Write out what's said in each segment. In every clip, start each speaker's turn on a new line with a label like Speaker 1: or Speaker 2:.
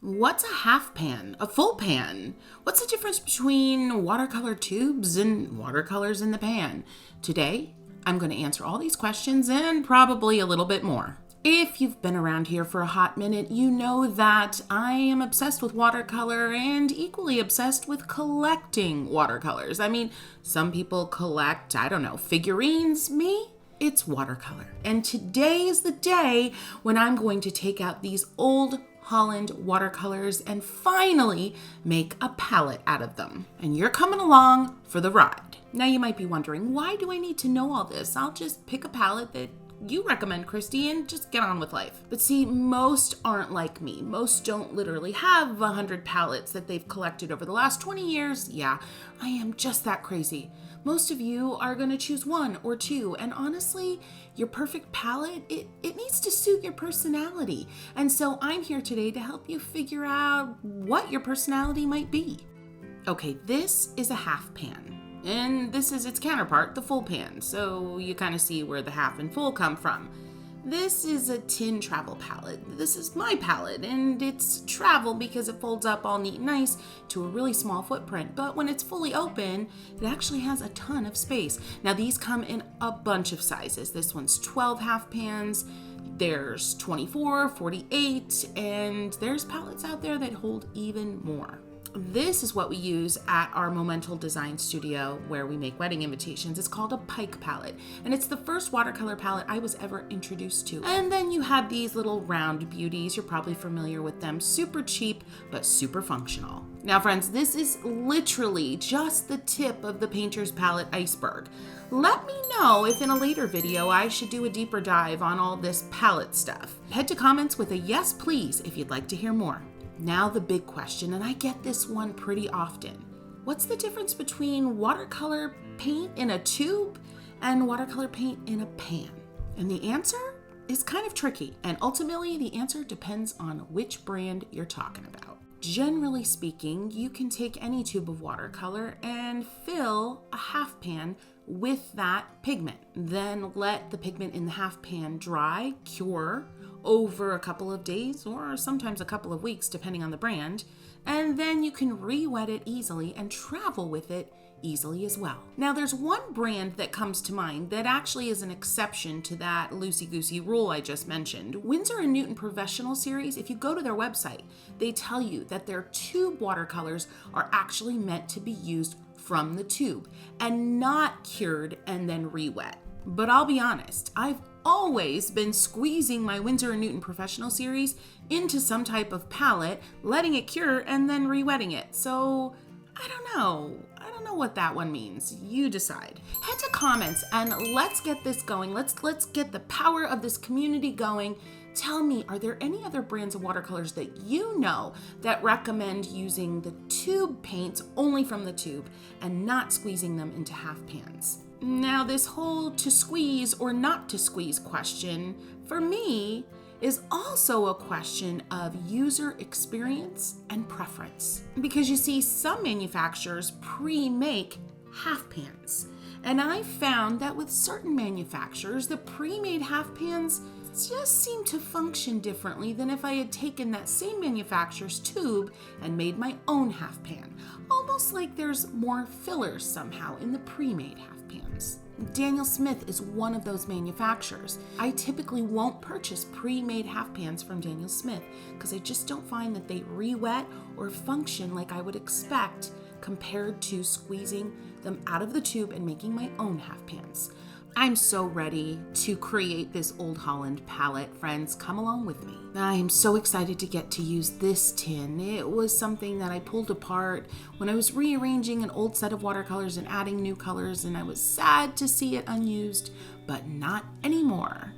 Speaker 1: What's a half pan? A full pan? What's the difference between watercolor tubes and watercolors in the pan? Today, I'm going to answer all these questions and probably a little bit more. If you've been around here for a hot minute, you know that I am obsessed with watercolor and equally obsessed with collecting watercolors. I mean, some people collect, figurines. Me? It's watercolor. And today is the day when I'm going to take out these old Holland watercolors and finally make a palette out of them. And you're coming along for the ride. Now you might be wondering, why do I need to know all this? I'll just pick a palette that you recommend, Christy, and just get on with life. But see, most aren't like me. Most don't literally have 100 palettes that they've collected over the last 20 years. Yeah, I am just that crazy. Most of you are going to choose one or two, and honestly, your perfect palette, it needs to suit your personality. And so I'm here today to help you figure out what your personality might be. Okay, this is a half pan. And this is its counterpart, the full pan, so you kind of see where the half and full come from. This is a tin travel palette. This is my palette, and it's travel because it folds up all neat and nice to a really small footprint. But when it's fully open, it actually has a ton of space. Now these come in a bunch of sizes. This one's 12 half pans. There's 24, 48, and there's palettes out there that hold even more. This is what we use at our Momental Design Studio where we make wedding invitations. It's called a Pike palette, and it's the first watercolor palette I was ever introduced to. And then you have these little round beauties. You're probably familiar with them. Super cheap, but super functional. Now, friends, this is literally just the tip of the painter's palette iceberg. Let me know if in a later video I should do a deeper dive on all this palette stuff. Head to comments with a yes, please, if you'd like to hear more. Now the big question, and I get this one pretty often. What's the difference between watercolor paint in a tube and watercolor paint in a pan? And the answer is kind of tricky, and ultimately the answer depends on which brand you're talking about. Generally speaking, you can take any tube of watercolor and fill a half pan with that pigment. Then let the pigment in the half pan dry, cure, over a couple of days or sometimes a couple of weeks depending on the brand, and then you can re-wet it easily and travel with it easily as well. Now there's one brand that comes to mind that actually is an exception to that loosey-goosey rule I just mentioned. Winsor & Newton Professional Series, if you go to their website, they tell you that their tube watercolors are actually meant to be used from the tube and not cured and then re-wet. But I'll be honest, I've always been squeezing my Winsor & Newton Professional Series into some type of palette, letting it cure, and then re-wetting it. So, I don't know what that one means. You decide. Head to comments and let's get this going. Let's get the power of this community going. Tell me, are there any other brands of watercolors that you know that recommend using the tube paints only from the tube and not squeezing them into half pans? Now, this whole to squeeze or not to squeeze question, for me, is also a question of user experience and preference. Because you see, some manufacturers pre-make half pans. And I found that with certain manufacturers, the pre-made half pans just seem to function differently than if I had taken that same manufacturer's tube and made my own half pan. Almost like there's more fillers somehow in the pre-made half pans. Daniel Smith is one of those manufacturers. I typically won't purchase pre-made half pans from Daniel Smith because I just don't find that they re-wet or function like I would expect compared to squeezing them out of the tube and making my own half pans. I'm so ready to create this Old Holland palette. Friends, come along with me. I'm so excited to get to use this tin. It was something that I pulled apart when I was rearranging an old set of watercolors and adding new colors, and I was sad to see it unused, but not anymore.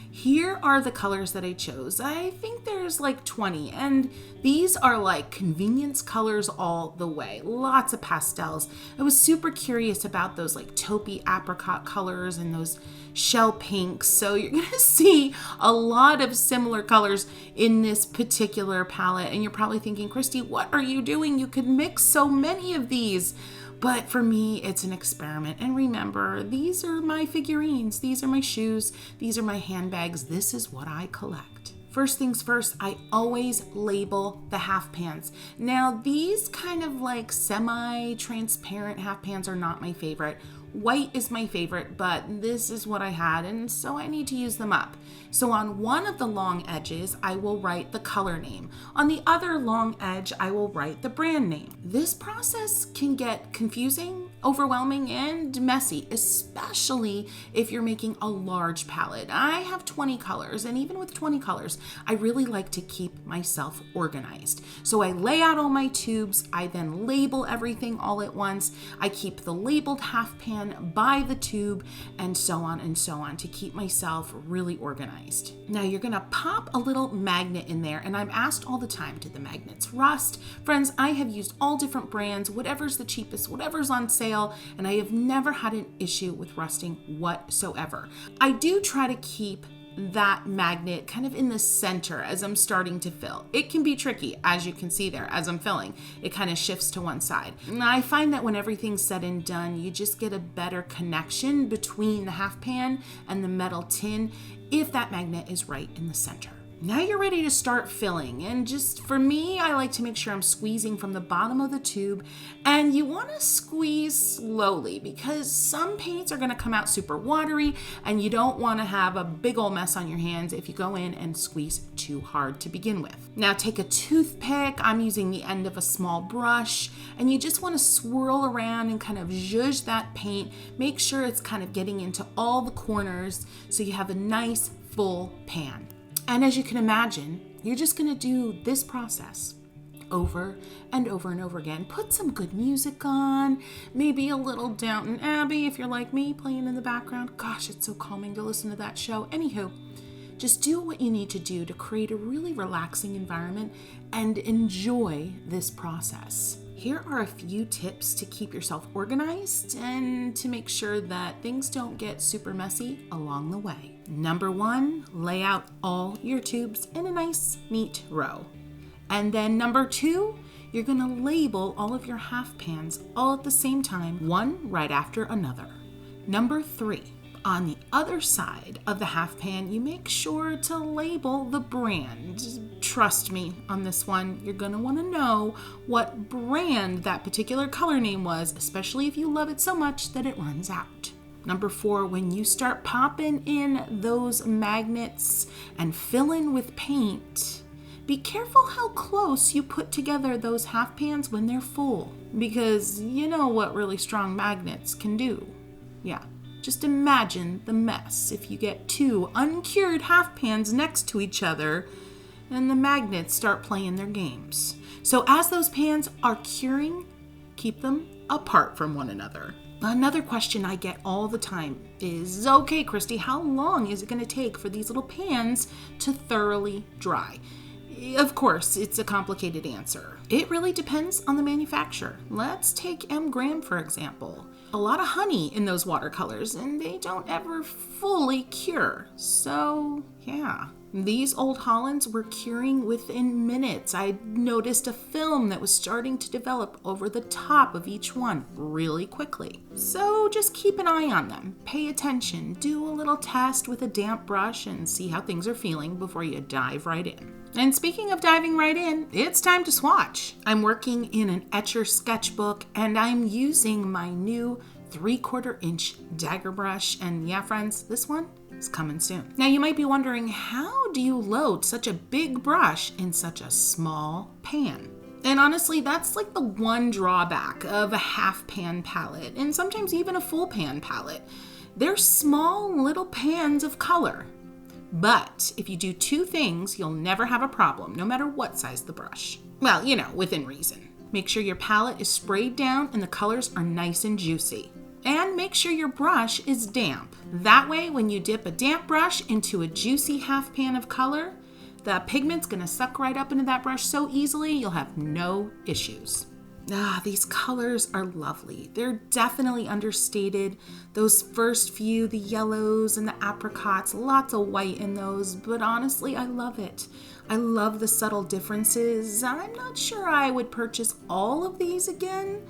Speaker 1: Here are the colors that I chose. I think there's like 20, and these are like convenience colors all the way. Lots of pastels. I was super curious about those like taupey apricot colors and those shell pinks. So you're gonna see a lot of similar colors in this particular palette. And you're probably thinking, Christy, what are you doing? You could mix so many of these. But for me, it's an experiment. And remember, these are my figurines. These are my shoes. These are my handbags. This is what I collect. First things first, I always label the half pans. Now, these kind of like semi-transparent half pans are not my favorite. White is my favorite, but this is what I had, and so I need to use them up. So on one of the long edges, I will write the color name. On the other long edge, I will write the brand name. This process can get confusing, overwhelming, and messy, especially if you're making a large palette. I have 20 colors, and even with 20 colors, I really like to keep myself organized. So I lay out all my tubes, I then label everything all at once. I keep the labeled half pan by the tube, and so on to keep myself really organized. Now you're gonna pop a little magnet in there, and I'm asked all the time, do the magnets rust? Friends, I have used all different brands, whatever's the cheapest, whatever's on sale, and I have never had an issue with rusting whatsoever. I do try to keep that magnet kind of in the center as I'm starting to fill. It can be tricky, as you can see there, as I'm filling. It kind of shifts to one side. And I find that when everything's said and done, you just get a better connection between the half pan and the metal tin if that magnet is right in the center. Now you're ready to start filling, and just for me, I like to make sure I'm squeezing from the bottom of the tube, and you want to squeeze slowly because some paints are going to come out super watery, and you don't want to have a big old mess on your hands if you go in and squeeze too hard to begin with. Now take a toothpick, I'm using the end of a small brush, and you just want to swirl around and kind of zhuzh that paint. Make sure it's kind of getting into all the corners so you have a nice full pan. And as you can imagine, you're just going to do this process over and over and over again. Put some good music on, maybe a little Downton Abbey if you're like me, playing in the background. Gosh, it's so calming to listen to that show. Anywho, just do what you need to do to create a really relaxing environment and enjoy this process. Here are a few tips to keep yourself organized and to make sure that things don't get super messy along the way. Number 1, lay out all your tubes in a nice, neat row. And then number 2, you're gonna label all of your half pans all at the same time, one right after another. Number 3, on the other side of the half pan, you make sure to label the brand. Trust me on this one, you're gonna wanna know what brand that particular color name was, especially if you love it so much that it runs out. Number 4, when you start popping in those magnets and filling with paint, be careful how close you put together those half pans when they're full, because you know what really strong magnets can do. Yeah, just imagine the mess if you get 2 uncured half pans next to each other and the magnets start playing their games. So as those pans are curing, keep them apart from one another. Another question I get all the time is, okay, Christy, how long is it going to take for these little pans to thoroughly dry? Of course, it's a complicated answer. It really depends on the manufacturer. Let's take M. Graham, for example. A lot of honey in those watercolors, and they don't ever fully cure. So, yeah. These Old Hollands were curing within minutes. I noticed a film that was starting to develop over the top of each one really quickly. So just keep an eye on them. Pay attention. Do a little test with a damp brush and see how things are feeling before you dive right in. And speaking of diving right in, it's time to swatch. I'm working in an Etchr Sketchbook, and I'm using my new 3/4 inch dagger brush. And yeah, friends, this one is coming soon. Now you might be wondering, how do you load such a big brush in such a small pan? And honestly, that's like the one drawback of a half pan palette, and sometimes even a full pan palette. They're small little pans of color. But if you do 2 things, you'll never have a problem, no matter what size the brush. Well, you know, within reason. Make sure your palette is sprayed down and the colors are nice and juicy. And make sure your brush is damp. That way, when you dip a damp brush into a juicy half pan of color, the pigment's gonna suck right up into that brush so easily, you'll have no issues. These colors are lovely. They're definitely understated. Those first few, the yellows and the apricots, lots of white in those, but honestly, I love it. I love the subtle differences. I'm not sure I would purchase all of these again,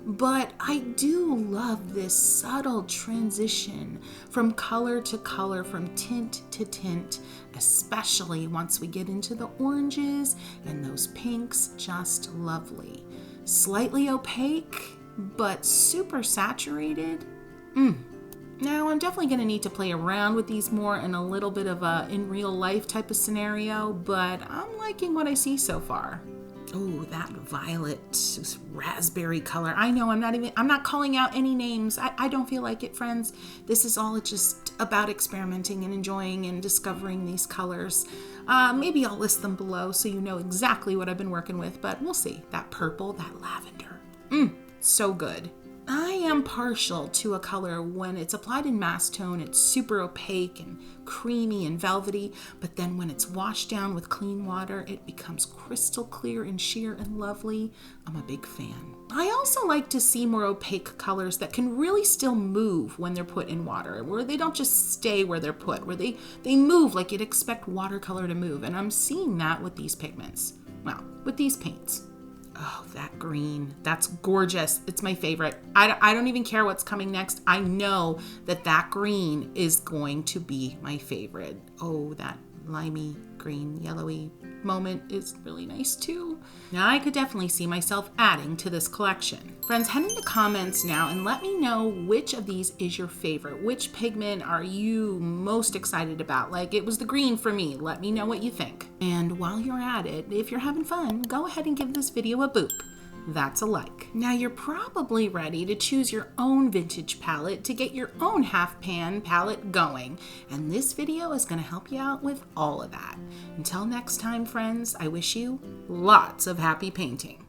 Speaker 1: But I do love this subtle transition from color to color, from tint to tint, especially once we get into the oranges and those pinks, just lovely. Slightly opaque, but super saturated. Now, I'm definitely going to need to play around with these more in a little bit of a in real life type of scenario, but I'm liking what I see so far. Oh, that violet raspberry color. I know I'm not calling out any names. I don't feel like it, friends. This is all just about experimenting and enjoying and discovering these colors. Maybe I'll list them below so you know exactly what I've been working with, but we'll see. That purple, that lavender. So good. I am partial to a color when it's applied in mass tone. It's super opaque and creamy and velvety, but then when it's washed down with clean water, it becomes crystal clear and sheer and lovely. I'm a big fan. I also like to see more opaque colors that can really still move when they're put in water, where they don't just stay where they're put, where they move like you'd expect watercolor to move, and I'm seeing that with these pigments. Well, with these paints. Oh, that green. That's gorgeous. It's my favorite. I don't even care what's coming next. I know that green is going to be my favorite. Oh, that limey green, yellowy moment is really nice too. Now, I could definitely see myself adding to this collection. Friends, head into comments now and let me know which of these is your favorite. Which pigment are you most excited about? Like, it was the green for me. Let me know what you think. And while you're at it, if you're having fun, go ahead and give this video a boop. That's a like. Now you're probably ready to choose your own vintage palette to get your own half pan palette going. And this video is going to help you out with all of that. Until next time, friends, I wish you lots of happy painting.